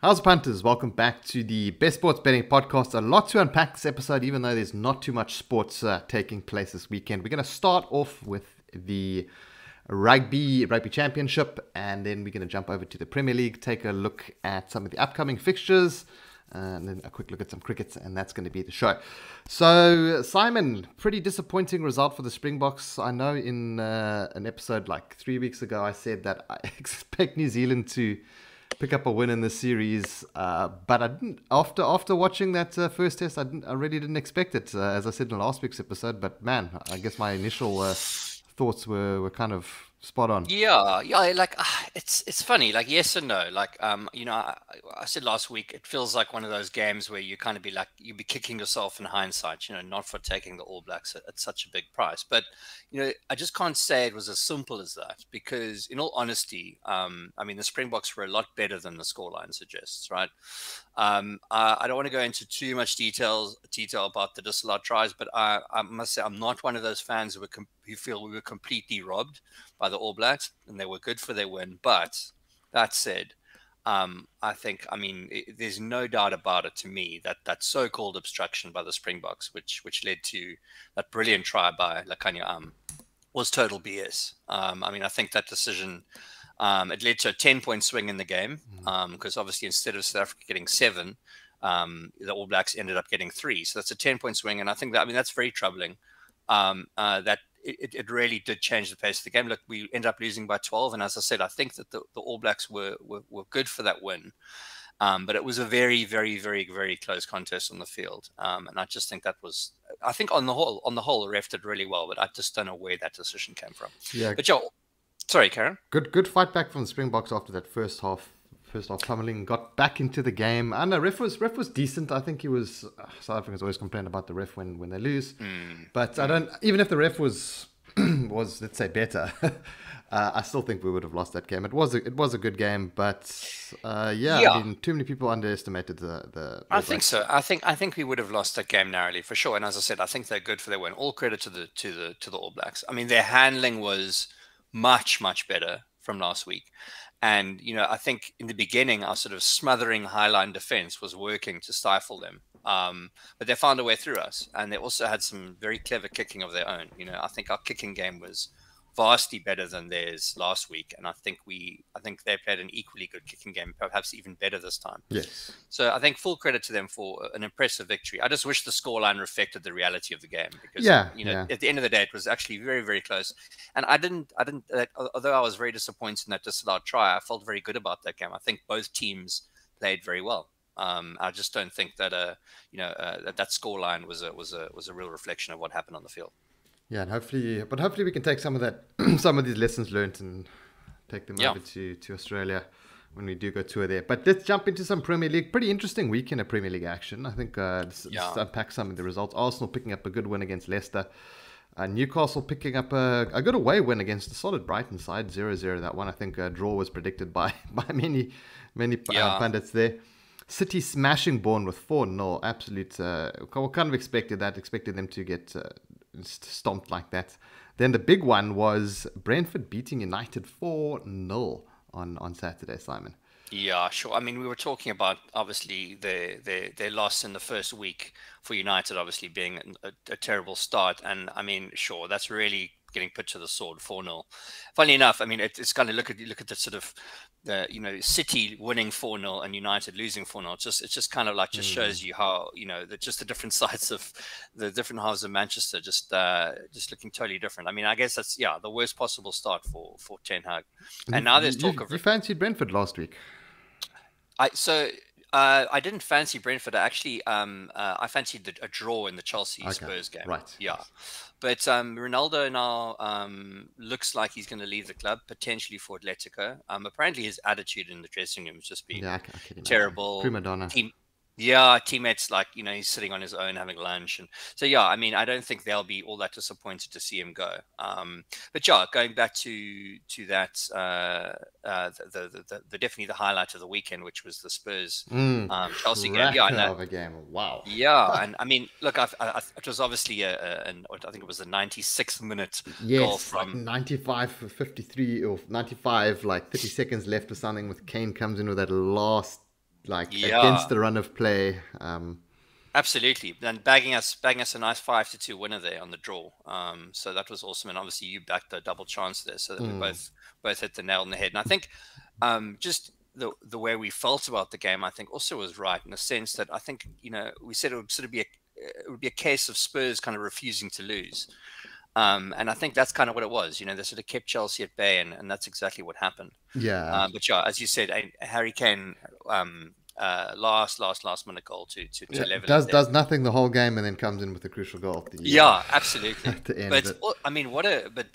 How's it, punters? Welcome back to the Best Sports Betting Podcast. A lot to unpack this episode, even though there's not too much sports taking place this weekend. We're going to start off with the Rugby Championship, and then we're going to jump over to the Premier League, take a look at some of the upcoming fixtures, and then a quick look at some cricket, and that's going to be the show. So, Simon, pretty disappointing result for the Springboks. I know in an episode like 3 weeks ago, I said that I expect New Zealand to pick up a win in the series, but I didn't. After watching that first test, I really didn't expect it, as I said in last week's episode. But man, I guess my initial thoughts were kind of spot on. Yeah. Like it's funny. Like yes and no. Like I said last week, it feels like one of those games where you kind of be like you'd be kicking yourself in hindsight. Not for taking the All Blacks at such a big price, but I just can't say it was as simple as that because, in all honesty, the Springboks were a lot better than the scoreline suggests, right? I don't want to go into too much detail about the disallowed tries, but I must say I'm not one of those fans who feel we were completely robbed by the All Blacks, and they were good for their win. But that said, there's no doubt about it to me that so-called obstruction by the Springboks, which led to that brilliant try by Lakanya, was total BS. I think that decision, it led to a 10-point swing in the game because obviously instead of South Africa getting 7, the All Blacks ended up getting 3. So that's a 10-point swing, and I think that's very troubling. That it really did change the pace of the game. Look, we ended up losing by 12, and as I said, I think that the All Blacks were good for that win. But it was a very, very, very, very close contest on the field. And I just think I think on the whole, the ref did really well, but I just don't know where that decision came from. Yeah. But sorry, Karen. Good fight back from the Springboks after that first half pummeling, got back into the game. And the ref was decent. I think he was. South Africans always complain about the ref when they lose, but I don't. Even if the ref was let's say better, I still think we would have lost that game. It was a good game, but too many people underestimated the I think so. I think we would have lost that game narrowly for sure. And as I said, I think they're good for their win. All credit to the All Blacks. Their handling was much, much better from last week. And, I think in the beginning, our sort of smothering highline defense was working to stifle them. But they found a way through us. And they also had some very clever kicking of their own. I think our kicking game was vastly better than theirs last week. And I think they played an equally good kicking game, perhaps even better this time. Yes. So I think full credit to them for an impressive victory. I just wish the scoreline reflected the reality of the game because, at the end of the day, it was actually very, very close. And I didn't, although I was very disappointed in that disallowed try, I felt very good about that game. I think both teams played very well. I just don't think that, that scoreline was a real reflection of what happened on the field. Yeah, and hopefully we can take some of that, some of these lessons learned and take them over to Australia when we do go tour there. But let's jump into some Premier League. Pretty interesting weekend of Premier League action. I think let's unpack some of the results. Arsenal picking up a good win against Leicester. Newcastle picking up a good away win against the solid Brighton side, 0-0 that one. I think a draw was predicted by many pundits there. City smashing Bournemouth 4-0. Absolute. What kind of expected that? Expected them to get stomped like that. Then the big one was Brentford beating United 4-0 on Saturday, Simon. Yeah, sure. We were talking about obviously their loss in the first week for United, obviously being a terrible start, and sure, that's really getting put to the sword. 4-0. Funny enough, it's kind of look at the sort of City winning 4-0 and United losing 4-0. It's just kind of like shows you how the different sides of the different halves of Manchester just looking totally different. I guess that's the worst possible start for Ten Hag. And now there's talk of you fancied Brentford last week. I didn't fancy Brentford. Actually, I fancied a draw in the Chelsea Spurs game. Right. Yeah. But Ronaldo now looks like he's going to leave the club, potentially for Atletico. Apparently his attitude in the dressing room has just been terrible. Prima donna. Teammates he's sitting on his own having lunch, and so I don't think they'll be all that disappointed to see him go. But going back to that, the definitely the highlight of the weekend, which was the Spurs Chelsea game. Of a game. Wow. Yeah, and look, it was obviously I think it was the 96th minute goal from 95-53 or 95, like 30 seconds left or something. With Kane comes in with that last like Yeah, against the run of play. absolutely. And bagging us a nice 5-2 winner there on the draw. So that was awesome. And obviously you backed a double chance there, so that we both hit the nail on the head. And I think just the way we felt about the game, I think also was right in the sense that I think, we said it would sort of be it would be a case of Spurs kind of refusing to lose. And I think that's kind of what it was. They sort of kept Chelsea at bay, and that's exactly what happened. Yeah. But yeah, as you said, Harry Kane, last minute goal to level it there. Does nothing the whole game and then comes in with a crucial goal at the, Yeah, absolutely. at the end. But I mean, but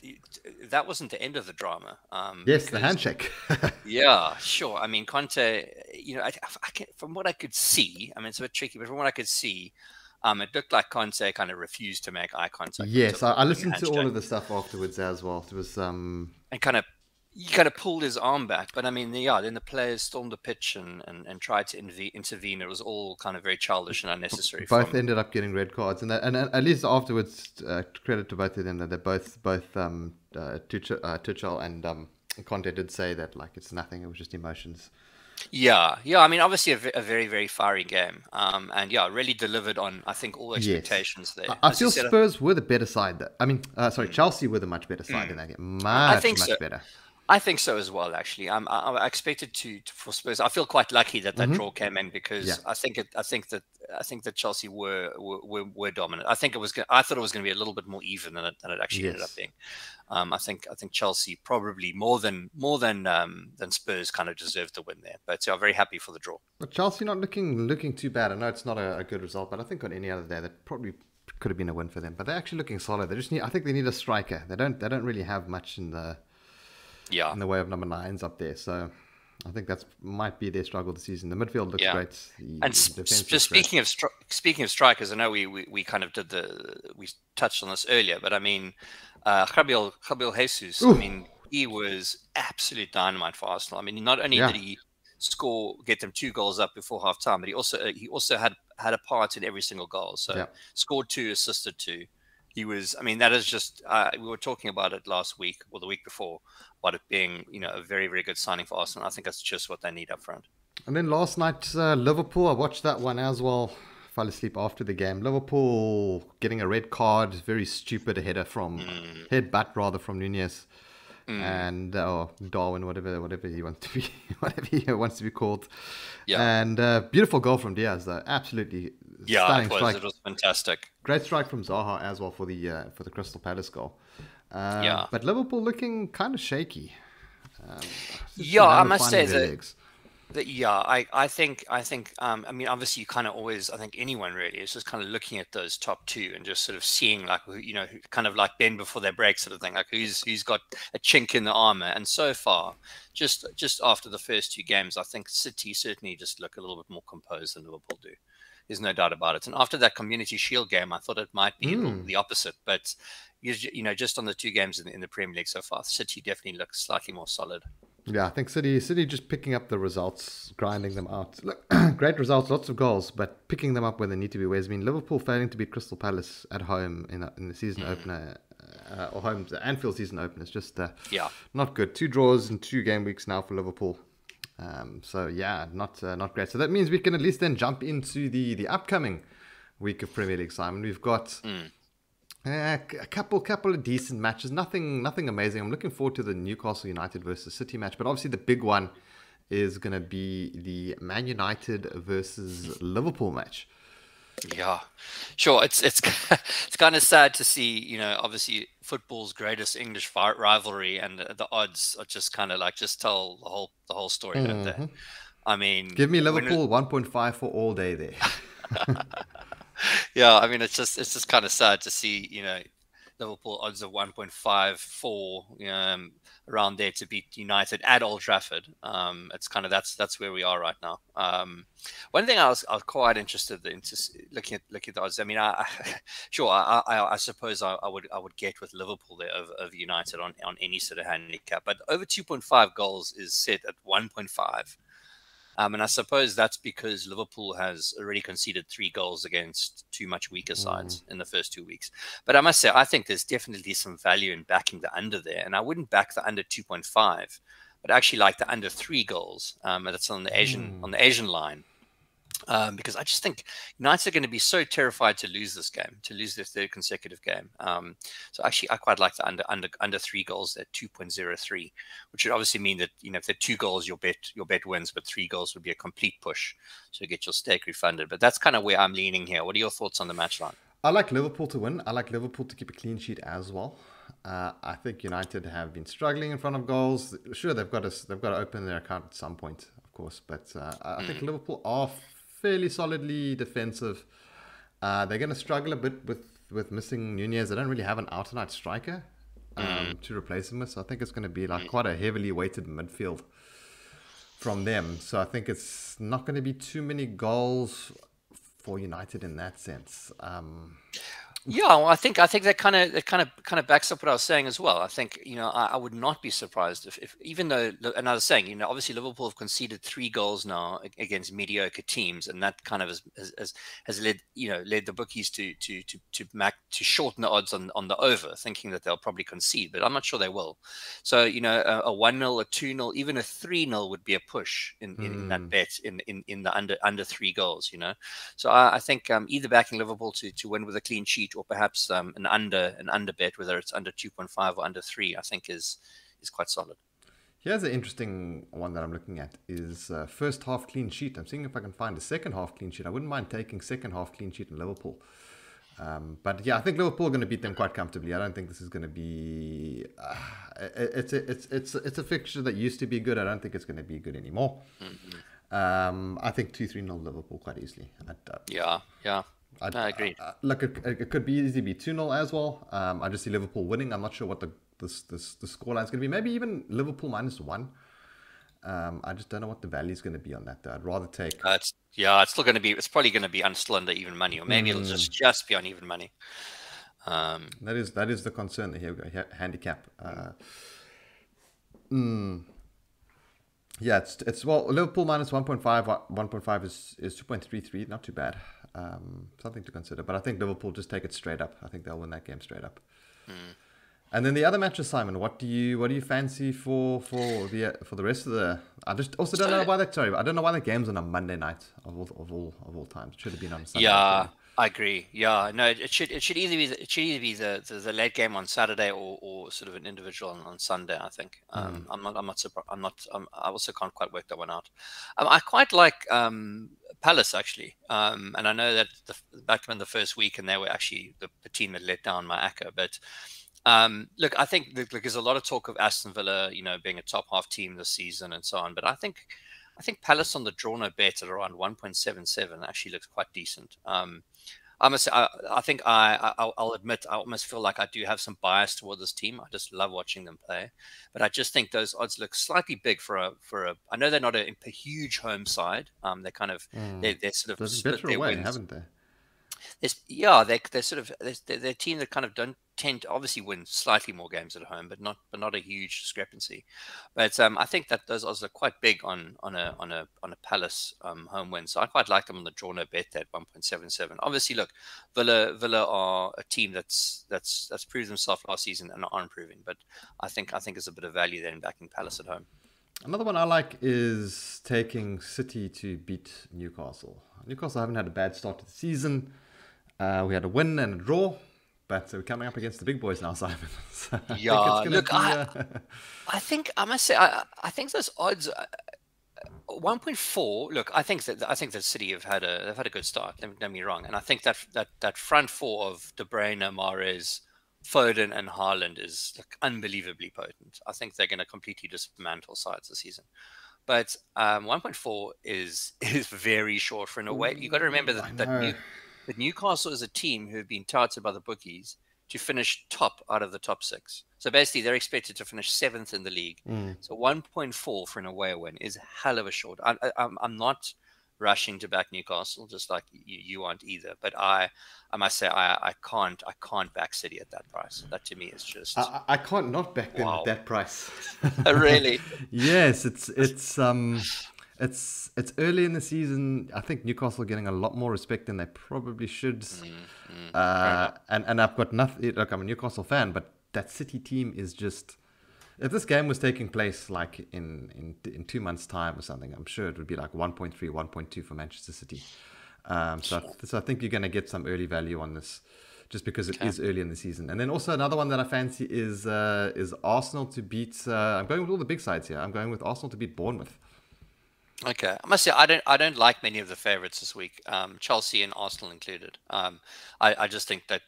that wasn't the end of the drama. Yes, the handshake. Yeah, sure. I mean, Conte, from what I could see, I mean, it's a bit tricky, but from what I could see, it looked like Conte kind of refused to make eye contact. Yes, I listened to all of the stuff afterwards as well. It was and he kind of pulled his arm back. But I mean, then the players stormed the pitch and tried to intervene. It was all kind of very childish and unnecessary. Both ended up getting red cards, and at least afterwards, credit to both of them that they both Tuchel and Conte did say that like it's nothing. It was just emotions. Yeah. I mean, obviously a very, very fiery game, and yeah, really delivered on I think all expectations there. I feel Spurs were the better side. Chelsea were the much better side in that game. Much better. I think so as well. Actually, I expected for Spurs. I feel quite lucky that draw came in because I think that Chelsea were dominant. I thought it was going to be a little bit more even than it actually ended up being. I think Chelsea probably more than Spurs kind of deserved the win there. But I'm very happy for the draw. But Chelsea not looking too bad. I know it's not a good result, but I think on any other day that probably could have been a win for them. But they're actually looking solid. I think they need a striker. They don't really have much in the way of number 9s up there. So I think that might be their struggle this season. The midfield looks great. Just speaking of strikers, I know we kind of we touched on this earlier, but I mean, Gabriel Jesus. Ooh. I mean, he was absolute dynamite for Arsenal. I mean, not only did he get them 2 goals up before half time, but he also had a part in every single goal. So scored 2, assisted 2. He was, I mean, that is just, we were talking about it last week or the week before, about it being, a very, very good signing for Aston. I think that's just what they need up front. And then last night, Liverpool, I watched that one as well. Fell asleep after the game. Liverpool getting a red card, very stupid headbutt from Nunez. And Darwin, whatever he wants to be, whatever he wants to be called. Yeah. And beautiful goal from Diaz, though. Absolutely stunning strike. It was fantastic. Great strike from Zaha as well for the Crystal Palace goal. But Liverpool looking kind of shaky. I must say that. I think. I mean, obviously, you kind of always. I think anyone really is just kind of looking at those top 2 and just sort of seeing like kind of like bend before they break sort of thing. Like who's got a chink in the armor. And so far, just after the first 2 games, I think City certainly just look a little bit more composed than Liverpool do. There's no doubt about it. And after that Community Shield game, I thought it might be the opposite. But just on the 2 games in the Premier League so far, City definitely looks slightly more solid. Yeah, I think City just picking up the results, grinding them out. Look, great results, lots of goals, but picking them up when they need to be. Whereas, I mean, Liverpool failing to beat Crystal Palace at home in the season opener, or home, the Anfield season opener, is just not good. 2 draws in 2 game weeks now for Liverpool. Not great. So that means we can at least then jump into the upcoming week of Premier League, Simon. We've got a couple of decent matches, nothing amazing. I'm looking forward to the Newcastle United versus City match, but obviously the big one is going to be the Man United versus Liverpool match. Yeah, sure. It's kind of sad to see, obviously football's greatest English rivalry, and the odds are just kind of like just tell the whole story, don't they? I mean, give me Liverpool 1.5 for all day there. Yeah, I mean, it's just kind of sad to see, Liverpool odds of 1.54, around there to beat United at Old Trafford. It's kind of that's where we are right now. One thing I was quite interested in looking at the odds. I mean, I suppose I would get with Liverpool there over United on any sort of handicap, but over 2.5 goals is set at 1.5. And I suppose that's because Liverpool has already conceded 3 goals against 2 much weaker sides in the first 2 weeks. But I must say, I think there's definitely some value in backing the under there. And I wouldn't back the under 2.5, but I actually like the under 3 goals. That's on the Asian line. Because I just think United are going to be so terrified to lose this game, to lose their third consecutive game. So actually, I quite like the under 3 goals at 2.03, which would obviously mean that if they're 2 goals, your bet wins, but 3 goals would be a complete push, so you get your stake refunded. But that's kind of where I'm leaning here. What are your thoughts on the match line? I like Liverpool to win. I like Liverpool to keep a clean sheet as well. I think United have been struggling in front of goals. Sure, they've got to open their account at some point, of course, but I think Liverpool are fairly solidly defensive. They're going to struggle a bit with missing Nunez. They don't really have an out-and-out striker to replace him with, so I think it's going to be like quite a heavily weighted midfield from them. So I think it's not going to be too many goals for United in that sense. Yeah, well, I think that kind of backs up what I was saying as well. I think I would not be surprised if even though, and I was saying obviously Liverpool have conceded 3 goals now against mediocre teams, and that kind of has led the bookies to shorten the odds on the over, thinking that they'll probably concede, but I'm not sure they will. So a 1-0, a 2-0, even a 3-0 would be a push in that bet in the under 3 goals. So I think either backing Liverpool to win with a clean sheet, or perhaps an under bet, whether it's under 2.5 or under 3, I think is quite solid. Here's an interesting one that I'm looking at is first half clean sheet. I'm seeing if I can find a second half clean sheet. I wouldn't mind taking second half clean sheet in Liverpool. But yeah, I think Liverpool are going to beat them quite comfortably. I don't think this is going to be. It's a fixture that used to be good. I don't think it's going to be good anymore. I think 2-3-0 Liverpool quite easily. Yeah. I agree. Look, it could be easily be 2-0 as well. I just see Liverpool winning. I'm not sure what the scoreline is going to be. Maybe even Liverpool -1. I just don't know what the value is going to be on that, though. I'd rather take. It's still going to be. It's probably going to be still under even money, or maybe it'll just be on even money. That is the concern. Here we go. Handicap. Yeah, it's well, Liverpool -1.5. 1.5 is 2.33. Not too bad. Something to consider. But I think Liverpool just take it straight up. I think they'll win that game straight up. And then the other matches, Simon. What do you fancy for the rest of the? I just also don't know why that. Sorry, I don't know why the game's on a Monday night of all times. It should have been on a Sunday. Yeah, I agree. Yeah, no, it should either be the late game on Saturday or sort of an individual on Sunday. I think. I'm not surprised. I also can't quite work that one out. I quite like Palace actually, and I know that back in the first week, and they were actually the team that let down my ACCA, but. Look, I think there's a lot of talk of Aston Villa, being a top half team this season and so on. But I think Palace on the draw no bet at around 1.77 actually looks quite decent. I must say, I think I'll admit I almost feel like I do have some bias toward this team. I just love watching them play, but I just think those odds look slightly big for a. I know they're not a huge home side. They're kind of they're sort of split their away, wins. haven't they? They're a team that kind of don't tend to obviously win slightly more games at home, but not a huge discrepancy. But I think that those odds are quite big on a Palace home win. So I quite like them on the draw no bet at 1.77. Obviously, look, Villa are a team that's proved themselves last season and are improving. But I think there's a bit of value there in backing Palace at home. Another one I like is taking City to beat Newcastle. Newcastle haven't had a bad start to the season. We had a win and a draw, but we're coming up against the big boys now, Simon. So I think I must say I think those odds 1.4. Look, I think that City have had a good start. Don't get me wrong, and I think that front four of De Bruyne, Mahrez, Foden, and Haaland is unbelievably potent. I think they're going to completely dismantle sides this season. But 1.4 is very short for an away. You got to remember that Newcastle is a team who have been touted by the bookies to finish top out of the top 6. So basically, they're expected to finish 7th in the league. So 1.4 for an away win is a hell of a short. I'm not rushing to back Newcastle, just like you aren't either. But I must say, I can't back City at that price. That to me is just I can't not back them at that price. Really? Yes, it's early in the season. I think Newcastle are getting a lot more respect than they probably should. And I've got nothing. Look, I'm a Newcastle fan, but that City team is just If this game was taking place like in 2 months' time or something, I'm sure it would be like 1.3, 1.2 for Manchester City. So I think you're going to get some early value on this, just because it Okay. is early in the season. And then also another one that I fancy is Arsenal to beat. I'm going with all the big sides here. I'm going with Arsenal to beat Bournemouth. Okay, I must say I don't like many of the favorites this week, Chelsea and Arsenal included. I just think that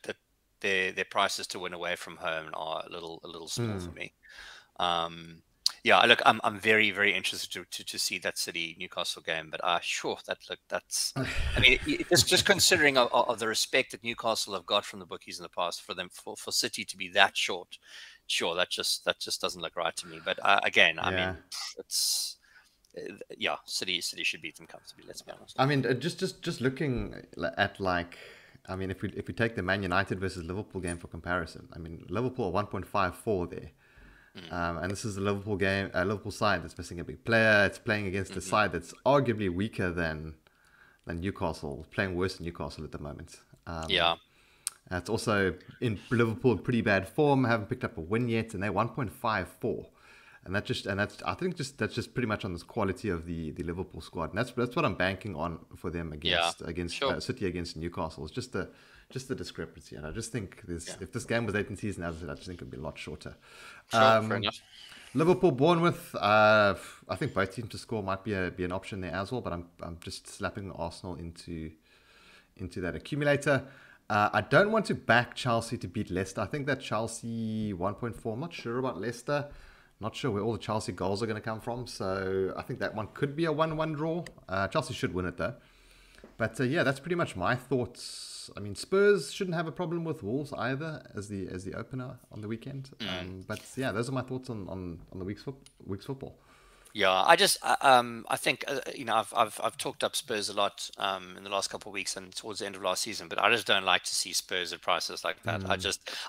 their prices to win away from home are a little small for me. Yeah, look, I'm very very interested to see that City Newcastle game, but sure that's I mean just considering of the respect that Newcastle have got from the bookies in the past, for City to be that short, sure, that just doesn't look right to me. But again, I Yeah. mean it's yeah, City should beat them comfortably. Let's be honest. I mean, just looking at like, I mean, if we take the Man United versus Liverpool game for comparison, I mean, Liverpool are 1.54 there, and this is the Liverpool game, Liverpool side that's missing a big player. It's playing against the side that's arguably weaker than Newcastle, playing worse than Newcastle at the moment. Yeah, It's also in Liverpool pretty bad form, haven't picked up a win yet, and they're 1.54. And that's I think that's just pretty much on this quality of the Liverpool squad, and that's what I'm banking on for them yeah, against sure, City against Newcastle. It's just the discrepancy, and I just think yeah, if this game was late in season, as I said, I just think it'd be a lot shorter. sure, fair enough. Liverpool Bournemouth, I think both teams to score might be an option there as well, but I'm just slapping Arsenal into that accumulator. I don't want to back Chelsea to beat Leicester. I think that Chelsea 1.4. I'm not sure about Leicester. Not sure where all the Chelsea goals are going to come from. So I think that one could be a 1-1 draw. Chelsea should win it though. But yeah, that's pretty much my thoughts. I mean, Spurs shouldn't have a problem with Wolves either as the opener on the weekend. But yeah, those are my thoughts on the week's football. Yeah, I think I've talked up Spurs a lot in the last couple of weeks and towards the end of last season, but I just don't like to see Spurs at prices like that.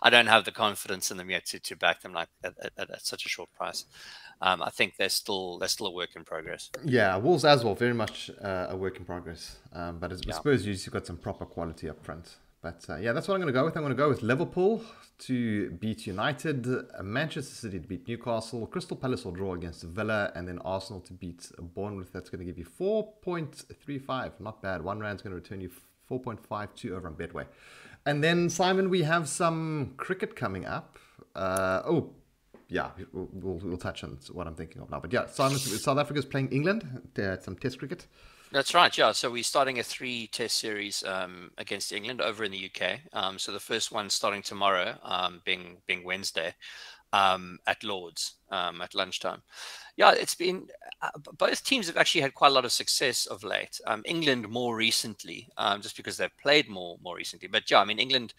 I don't have the confidence in them yet to back them like at such a short price. I think they're still a work in progress. Yeah, Wolves as well, very much a work in progress. But as Yeah. Spurs usually got some proper quality up front. But yeah, that's what I'm going to go with. I'm going to go with Liverpool to beat United, Manchester City to beat Newcastle, Crystal Palace will draw against Villa, and then Arsenal to beat Bournemouth. That's going to give you 4.35. Not bad. R1's going to return you 4.52 over on Betway. And then, Simon, we have some cricket coming up. Yeah, we'll touch on what I'm thinking of now. But yeah, South Africa's playing England. Some Test cricket. That's right. Yeah. So we're starting a 3-test series against England over in the UK. So the first one starting tomorrow, being Wednesday, at Lords at lunchtime. Yeah, it's been both teams have actually had quite a lot of success of late. England more recently, just because they've played more recently. But yeah, I mean England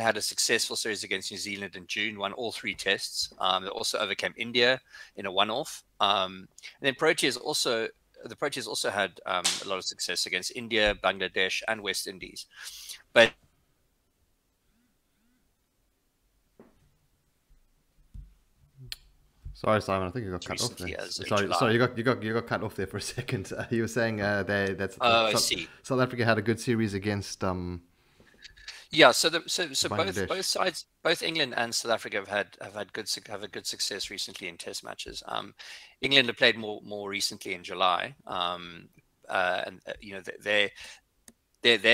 had a successful series against New Zealand in June, won all 3 tests. They also overcame India in a one-off. And then the Proteas also had a lot of success against India, Bangladesh, and West Indies. But Sorry, Simon. I think you got cut off recently there. as Sorry, July. you got cut off there for a second. You were saying I see. South Africa had a good series against Yeah, so both Bangladesh. sides, both England and South Africa have had a good success recently in Test matches. England have played more recently in July, and they've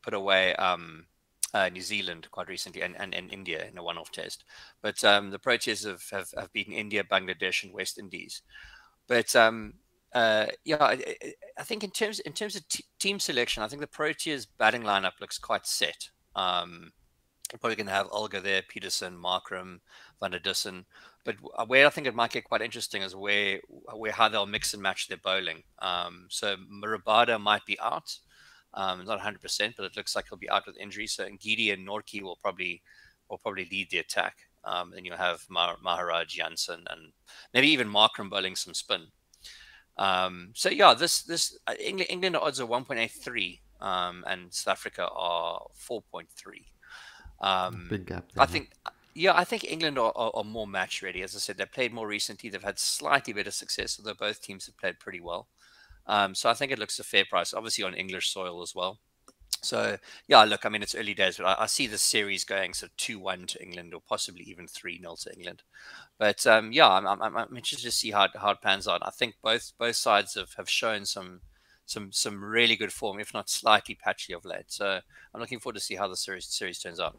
put away New Zealand quite recently, and India in a one-off test. But the Proteas have beaten India, Bangladesh, and West Indies. But yeah, I think in terms of team selection, I think the Proteas batting lineup looks quite set. You're probably going to have Olga there, Peterson, Markram, Van der Dussen. But where I think it might get quite interesting is where how they'll mix and match their bowling. So Marabada might be out, not 100%, but it looks like he'll be out with injury. So Ngidi and Nortje will probably lead the attack. Then you'll have Maharaj, Janssen, and maybe even Markram bowling some spin. So yeah, this England odds are 1.83, and South Africa are 4.3. Big gap there. I think England are more match ready. As I said, they've played more recently. They've had slightly better success, although both teams have played pretty well. So I think it looks a fair price, obviously on English soil as well. So yeah, look, I mean, it's early days, but I see the series going sort of 2-1 to England, or possibly even 3-0 to England. But yeah, I'm interested to see how it pans out. I think both sides have shown some really good form, if not slightly patchy of late. So I'm looking forward to see how the series turns out.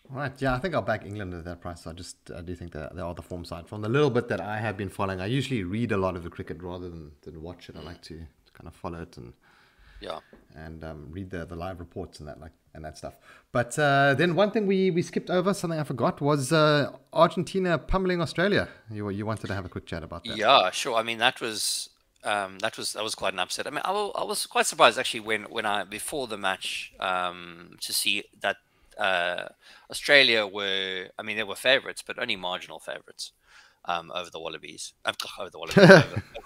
Right, yeah, I think I'll back England at that price. I do think that they are the form side. From the little bit that I have been following, I usually read a lot of the cricket rather than watch it. I like to kind of follow it Yeah. and read the live reports and that stuff. But then one thing we skipped over, something I forgot, was Argentina pummeling Australia. You wanted to have a quick chat about that. Yeah, sure. I mean, that was quite an upset. I mean, I was quite surprised actually when I before the match to see that Australia were, I mean, they were favourites, but only marginal favourites over the Wallabies, over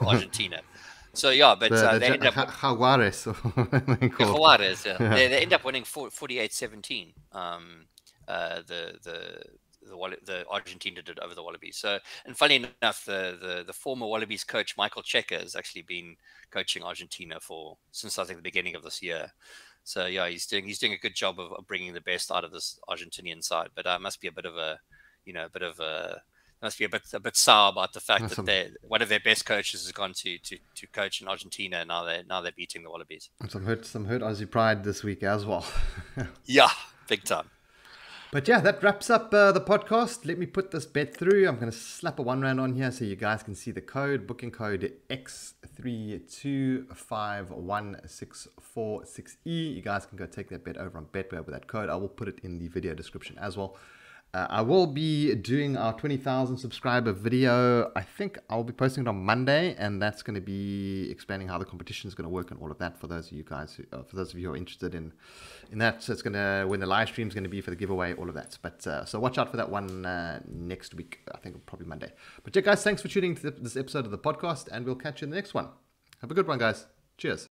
Argentina. So yeah, but they ended up Jaguares, Jaguares, yeah. They ended up winning 48-17. The Argentina did over the Wallabies. So, and funny enough, the former Wallabies coach Michael Cheika has actually been coaching Argentina since I think the beginning of this year. So yeah, he's doing a good job of bringing the best out of this Argentinian side. But must be a bit of a must be a bit sour about the fact that one of their best coaches has gone to coach in Argentina, and now they're beating the Wallabies. Some hurt Aussie pride this week as well. Yeah, big time. But yeah, that wraps up the podcast. Let me put this bet through. I'm going to slap a £1 on here so you guys can see the code. Booking code X32516446E. You guys can go take that bet over on Betway with that code. I will put it in the video description as well. I will be doing our 20,000 subscriber video. I think I'll be posting it on Monday, and that's going to be explaining how the competition is going to work and all of that for those of you guys, for those of you who are interested in that. So it's going to, when the live stream is going to be for the giveaway, all of that. But so watch out for that one next week. I think probably Monday. But yeah, guys, thanks for tuning to this episode of the podcast, and we'll catch you in the next one. Have a good one, guys. Cheers.